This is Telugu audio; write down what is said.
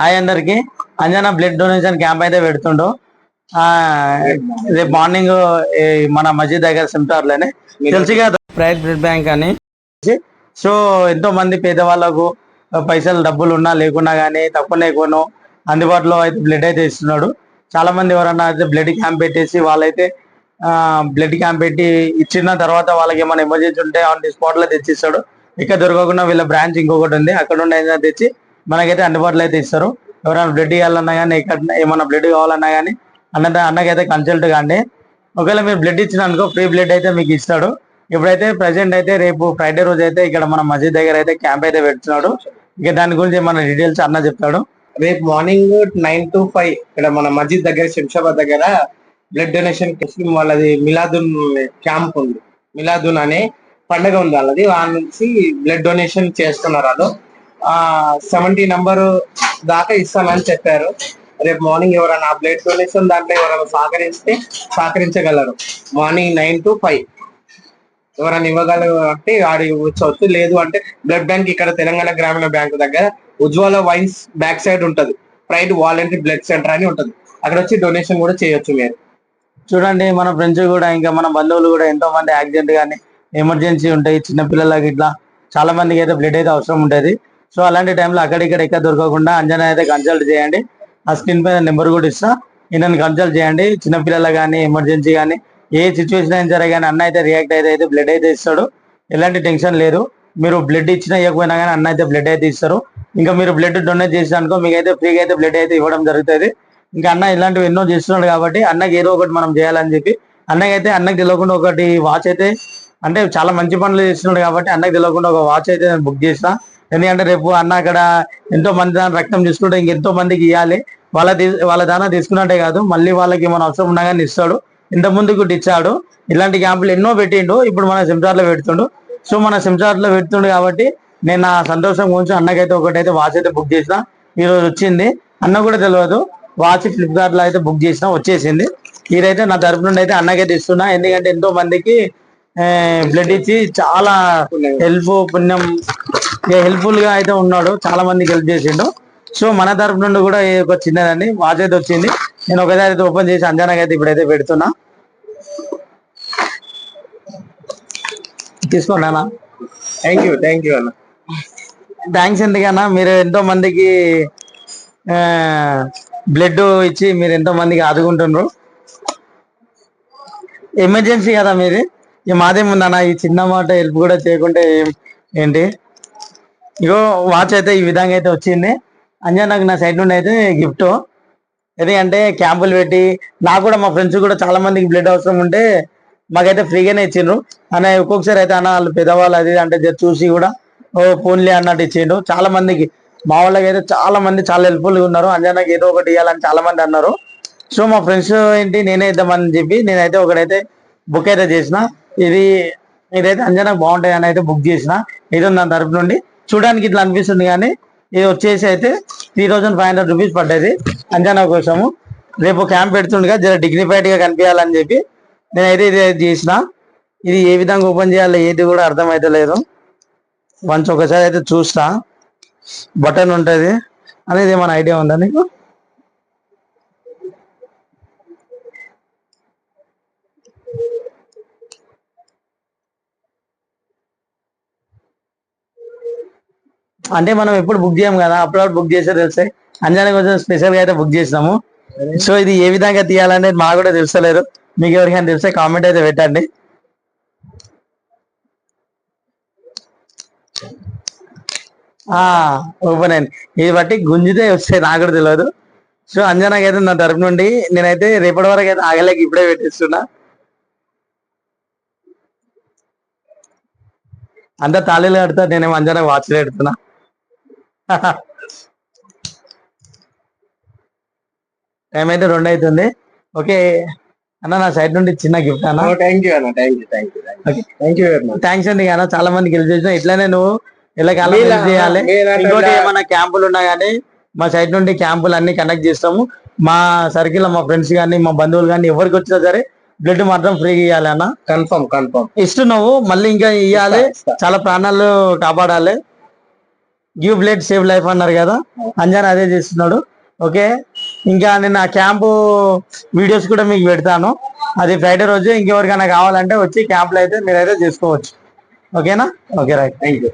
హాయ్ అందరికి. అంజనా బ్లడ్ డొనేషన్ క్యాంప్ అయితే పెడుతుండు. రేపు మార్నింగ్ మన మస్జిద్ దగ్గర సిమ్టార్లోనే తెలుసు కదా ప్రైవేట్ బ్లడ్ బ్యాంక్ అని. సో ఎంతో మంది పేదవాళ్ళకు పైసలు డబ్బులు ఉన్నా లేకున్నా కానీ తక్కువ ఎక్కువనో అందుబాటులో అయితే బ్లడ్ అయితే ఇస్తున్నాడు. చాలా మంది ఎవరన్నా అయితే బ్లడ్ క్యాంప్ పెట్టేసి వాళ్ళైతే బ్లడ్ క్యాంప్ పెట్టి ఇచ్చిన తర్వాత వాళ్ళకి ఏమైనా ఎమర్జెన్సీ ఉంటే ఆన్ ది స్పాట్ లో తెచ్చిస్తాడు. ఇక్కడ దొరకకుండా వీళ్ళ బ్రాంచ్ ఇంకొకటి ఉంది, అక్కడ నుండి ఏదైనా తెచ్చి మనకైతే అందుబాటులో అయితే ఇస్తారు. ఎవరైనా బ్లడ్ ఇవ్వాలన్నా కానీ ఇక్కడ ఏమైనా బ్లడ్ కావాలన్నా కానీ అన్నకైతే కన్సల్ట్ కానీ ఒకవేళ మీరు బ్లడ్ ఇచ్చిన అనుకో ఫ్రీ బ్లడ్ అయితే మీకు ఇస్తాడు. ఇప్పుడైతే ప్రజెంట్ అయితే రేపు ఫ్రైడే రోజు అయితే ఇక్కడ మన మస్జిద్ దగ్గర అయితే క్యాంప్ అయితే పెడుతున్నాడు. ఇక దాని గురించి మన డీటెయిల్స్ అన్న చెప్తాడు. రేపు మార్నింగ్ 9 to 5 ఇక్కడ మన మస్జిద్ దగ్గర శంషాబాద్ దగ్గర బ్లడ్ డొనేషన్ ముస్లిం వాళ్ళది మిలాదున్ క్యాంప్ ఉంది. మిలాదున్ అనే పండుగ ఉంది వాళ్ళది. వాళ్ళ నుంచి బ్లడ్ డొనేషన్ చేస్తున్నారు. వాళ్ళు 70 నంబరు దాకా ఇస్తానని చెప్పారు. రేపు మార్నింగ్ ఎవరైనా బ్లడ్ డొనేషన్ దాంట్లో ఎవరైనా సహకరించగలరు. మార్నింగ్ 9 to 5 ఎవరైనా ఇవ్వగలరు అంటే ఆడి ఇవ్వచ్చు. లేదు అంటే బ్లడ్ బ్యాంక్ ఇక్కడ తెలంగాణ గ్రామీణ బ్యాంక్ దగ్గర ఉజ్వల వైన్స్ బ్యాక్ సైడ్ ఉంటది. ప్రైడ్ వాలంటరీ బ్లడ్ సెంటర్ అని ఉంటది. అక్కడ వచ్చి డొనేషన్ కూడా చేయొచ్చు. మీరు చూడండి, మన ఫ్రెండ్స్ కూడా ఇంకా మన బంధువులు కూడా ఎంతో మంది యాక్సిడెంట్ కానీ ఎమర్జెన్సీ ఉంటాయి. చిన్నపిల్లలకి ఇట్లా చాలా మందికి అయితే బ్లడ్ అయితే అవసరం ఉంటుంది. సో అలాంటి టైంలో అక్కడిక్కడ ఎక్కడ దొరకకుండా అంజనా అయితే కన్సల్ట్ చేయండి. ఆ స్క్రీన్ పైన నెంబర్ కూడా ఇస్తా, ఈయనని కన్సల్ట్ చేయండి. చిన్నపిల్లలు కానీ ఎమర్జెన్సీ కానీ ఏ సిచ్యువేషన్ అయినా సరే కానీ అన్న అయితే రియాక్ట్ అయితే బ్లడ్ అయితే ఇస్తాడు. ఎలాంటి టెన్షన్ లేదు. మీరు బ్లడ్ ఇచ్చినా ఇవ్వకపోయినా కానీ అన్న అయితే బ్లడ్ అయితే ఇస్తారు. ఇంకా మీరు బ్లడ్ డొనేట్ చేసినానుకో మీకు అయితే ఫ్రీగా అయితే బ్లడ్ అయితే ఇవ్వడం జరుగుతుంది. ఇంకా అన్న ఇలాంటివి ఎన్నో చేస్తున్నాడు కాబట్టి అన్నకి ఏదో ఒకటి మనం చేయాలని చెప్పి అన్నకి తెలియకుండా ఒకటి వాచ్ అయితే అంటే చాలా మంచి పనులు చేస్తున్నాడు కాబట్టి అన్నకి తెలియకుండా ఒక వాచ్ అయితే నేను బుక్ చేసిన. ఎందుకంటే రేపు అన్న అక్కడ ఎంతో మంది దాని రక్తం తీసుకుంటే ఇంకెంతో మందికి ఇవ్వాలి. వాళ్ళ దానా తీసుకున్నట్టే కాదు, మళ్ళీ వాళ్ళకి ఏమైనా అవసరం ఉన్నా కానీ ఇస్తాడు. ఇంత ముందు కూడా ఇచ్చాడు. ఇలాంటి క్యాంపులు ఎన్నో పెట్టిండు. ఇప్పుడు మన సిమ్సార్లో పెడుతుండు. సో మన సిమ్సార్లో పెడుతుండు కాబట్టి నేను నా సంతోషం గురించి అన్నకైతే ఒకటైతే వాచ్ అయితే బుక్ చేసిన. ఈరోజు వచ్చింది. అన్న కూడా తెలియదు వాచ్ ఫ్లిప్కార్ట్ లో అయితే బుక్ చేసిన, వచ్చేసింది. ఇదైతే నా తరపు నుండి అయితే అన్నకైతే ఇస్తున్నా. ఎందుకంటే ఎంతో మందికి బ్లడ్ ఇచ్చి చాలా హెల్ప్ఫుల్ గా అయితే ఉన్నాడు. చాలా మందికి హెల్ప్ చేసిండు. సో మన తరపు నుండి కూడా ఒక చిన్నదండి వాచ్ అయితే వచ్చింది. నేను ఒకసారి అయితే ఓపెన్ చేసి అంజనాకి అయితే ఇప్పుడైతే పెడుతున్నా. తీసుకోండి అన్న. థ్యాంక్ యూ అన్న. థ్యాంక్స్. ఎందుకన్నా మీరు ఎంతో మందికి బ్లడ్ ఇచ్చి మీరు ఎంతో మందికి ఆదుకుంటున్నారు. ఎమర్జెన్సీ కదా మీది. మాదేముందన్న ఈ చిన్న మాట హెల్ప్ కూడా చేయకుంటే ఏంటి. ఇగో వాచ్ అయితే ఈ విధంగా అయితే వచ్చింది. అంజనాకు నా సైడ్ నుండి అయితే గిఫ్ట్. ఎందుకంటే క్యాంపులు పెట్టి నాకు కూడా మా ఫ్రెండ్స్ కూడా చాలా మందికి బ్లడ్ అవసరం ఉంటే మాకైతే ఫ్రీగానే ఇచ్చిండ్రు. అన్న ఒక్కొక్కసారి అయితే అన్న వాళ్ళు పెద్దవాళ్ళు అది అంటే చూసి కూడా ఫోన్లే అన్నట్టు ఇచ్చిండు. చాలా మందికి మా వాళ్ళకి అయితే చాలా మంది చాలా హెల్ప్ఫుల్గా ఉన్నారు. అంజనాకి ఏదో ఒకటి ఇవ్వాలని చాలా మంది అన్నారు. సో మా ఫ్రెండ్స్ ఏంటి నేనే ఇద్దామని చెప్పి నేనైతే ఒకటైతే బుక్ అయితే చేసిన. ఇదైతే అంజనాకు బాగుంటాయి అని అయితే బుక్ చేసిన. ఇది నా తరపు నుండి. చూడడానికి ఇట్లా అనిపిస్తుంది కానీ ఇది వచ్చేసి అయితే 3500 రూపీస్ పడ్డది అంజనా కోసము. రేపు క్యాంప్ పెడుతుండగా జర డిగ్నిఫైడ్ గా కనిపించాలని చెప్పి నేనైతే ఇది చేసిన. ఇది ఏ విధంగా ఓపెన్ చేయాలో ఏది కూడా అర్థమైతే లేదు. వన్స్ ఒకసారి అయితే చూస్తా. బటన్ ఉంటుంది అనేది ఏమైనా ఐడియా ఉందా నీకు? అంటే మనం ఎప్పుడు బుక్ చేయం కదా, అప్పుడు బుక్ చేస్తే తెలుస్తాయి. అంజనా కొంచెం స్పెషల్ గా అయితే బుక్ చేసినాము. సో ఇది ఏ విధంగా తీయాలనేది మాకు కూడా తెలుస్తలేదు. మీకు ఎవరికైనా తెలిస్తే కామెంట్ అయితే పెట్టండి. ఓపెన్ అయింది. ఇది బట్టి గుంజితే వస్తాయి, నాకు కూడా తెలియదు. సో అంజనాకి అయితే నా తరపు నుండి నేనైతే రేపటి వరకు అయితే ఆగలేక ఇప్పుడే పెట్టిస్తున్నా. అంతా తాళీలు కడతా, నేనేమో అంజనాకి వాచ్లు పెడుతున్నా. టైం అయితే 2 అవుతుంది. ఓకే అన్న, నా సైడ్ నుండి చిన్న గిఫ్ట్ అన్న. థ్యాంక్స్ అండి. అన్న చాలా మందికి హెల్ప్ చేసిన. ఇట్లానే నువ్వు ఇలా హెల్ప్ చేయాలి. ఇంకోటి ఏమైనా క్యాంపులు ఉన్నా కానీ మా సైడ్ నుండి క్యాంపులు అన్ని కండక్ట్ చేస్తాము. మా సర్కిల్ మా ఫ్రెండ్స్ కానీ మా బంధువులు కానీ ఎవరికి వచ్చినా సరే బ్లడ్ మాత్రం ఫ్రీగా ఇవ్వాలి అన్న. కన్ఫర్మ్ ఇస్తున్నావు, మళ్ళీ ఇంకా ఇవ్వాలి. చాలా ప్రాణాలు కాపాడాలి. గివ్ బ్లడ్ సేవ్ లైఫ్ అన్నారు కదా, అంజన్ అదే చేస్తున్నాడు. ఓకే, ఇంకా నేను ఆ క్యాంపు వీడియోస్ కూడా మీకు పెడతాను. అది ఫ్రైడే రోజు. ఇంకెవరికైనా కావాలంటే వచ్చి క్యాంప్లో అయితే మీరైతే చేసుకోవచ్చు. ఓకేనా? Okay, right, thank you.